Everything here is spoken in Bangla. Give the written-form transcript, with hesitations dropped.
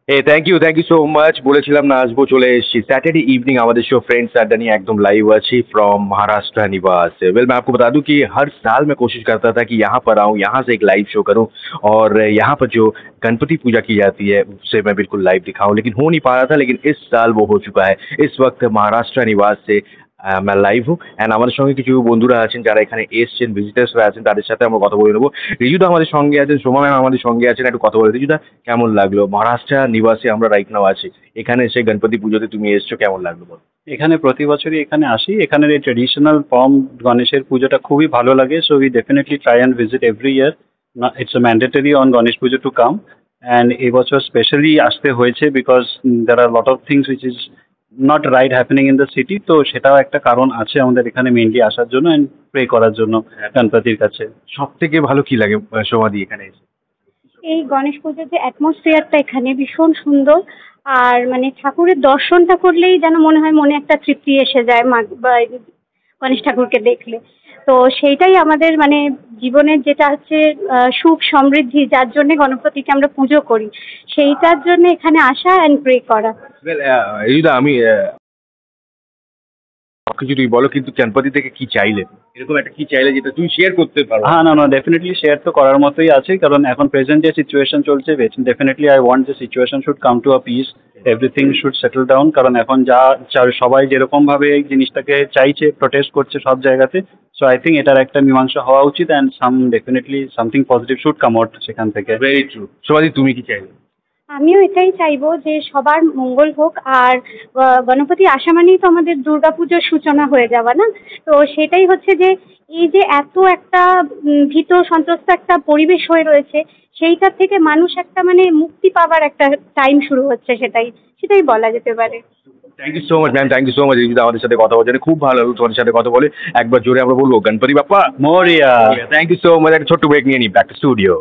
Thank you so much. বলেছিলাম না আসবো, চলে এসেছি। सैटरडे इवनिंग আমাদের शो फ्रेंड्स अड्डा नहीं एकदम लाइव अच्छी फ्रॉम महाराष्ट्र निवास। वेल मैं आपको बता दूं कि हर साल मैं कोशिश करता था कि यहाँ पर आऊँ, यहाँ से एक लाइव शो करूँ और यहाँ पर जो गणपति पूजा की जाती है उसे मैं बिल्कुल लाइव दिखाऊं, लेकिन हो नहीं पा रहा था। लेकिन इस साल वो हो चुका है। इस वक्त महाराष्ट्र निवास से मैं লাইভ हूँ অ্যান্ড আমাদের সঙ্গে কিছু বন্ধুরা আছেন যারা এখানে এসছেন, ভিজিটার্সরা আছেন, তাদের সাথে আমরা কথা বলে নেবো। রিজুদা আমাদের সঙ্গে আছেন, সোমা ম্যাম আমাদের সঙ্গে আছেন। একটু কথা বলে রিজুদা, কেমন লাগলো মহারাষ্ট্র নিবাসে আমরা রাইট নাও আছি, এখানে এসে গণপতি পুজোতে তুমি এসছো, কেমন লাগলো বলো? এখানে প্রতি বছরই এখানে আসি। এখানের এই ট্রেডিশনাল ফর্ম গণেশের পুজোটা খুবই ভালো লাগে। So we definitely try and visit every year. It's a mandatory on Ganesh Puja to come. And এবছর স্পেশালি আসতে হয়েছে because there are lot of things which is not right happening in the city. তো সেটাও একটা কারণ আছে আমাদের এখানে মেইনলি আসার জন্য অ্যান্ড প্রে করার জন্য গণপতির কাছে। সব থেকে ভালো কি লাগে সোমাদি এখানে এসে? এই গণেশ পুজোর যে অ্যাটমসফিয়ারটা এখানে ভীষণ সুন্দর। আর মানে ঠাকুরের দর্শনটা করলেই যেন মনে হয় মনে একটা তৃপ্তি এসে যায় গণেশ ঠাকুরকে দেখলে। তো সেইটাই আমাদের মানে জীবনের যেটা হচ্ছে সুখ সমৃদ্ধি, যার জন্য গণপতিকে আমরা পুজো করি, সেইটার জন্য এখানে আসা অ্যান্ড প্রে করা। ওয়েল রিজুদা, আমি সবকিছু তুই বলো, কিন্তু গণপতি থেকে কি চাইলে, এরকম একটা কি চাইলে যেটা তুমি শেয়ার করতে পারো? হ্যাঁ, না ডেফিনেটলি শেয়ার তো করার মতোই আছে, কারণ এখন প্রেজেন্ট যে সিচুয়েশন চলছে ডেফিনেটলি আই ওয়ান্ট যে situation should come to a peace, everything should settle down. কারণ এখন যা সবাই যেরকমভাবে এই জিনিসটাকে চাইছে, প্রোটেস্ট করছে সব জায়গাতে। সো আই থিঙ্ক এটার একটা মীমাংসা হওয়া উচিত and definitely something positive should come out সেখান থেকে। Very true. সোমাদি, তুমি কি চাইলে? আমিও এটাই চাইবো যে সবার মঙ্গল হোক। আর গণপতি আসা মানেই তো আমাদের দুর্গাপুজোর সূচনা হয়ে যাওয়া না? তো সেটাই হচ্ছে যে এই যে এত একটা ভীত সন্ত্রস্ত একটা পরিবেশ হয়ে রয়েছে, সেইটার থেকে মানুষ একটা মানে মুক্তি পাওয়ার একটা টাইম শুরু হচ্ছে, সেটাই সেটাই বলা যেতে পারে। Thank you so much ma'am, thank you so much রিজুদা, আমাদের সাথে কথা বলার জন্য খুব ভালো লাগলো। তোমাদের সাথে কথা বলে একবার জোরে আমরা বলবো Ganapati Bappa Morya. Thank you so much. একটা ছোট্ট ব্রেক নিয়ে নিই, ব্যাক টু স্টুডিও।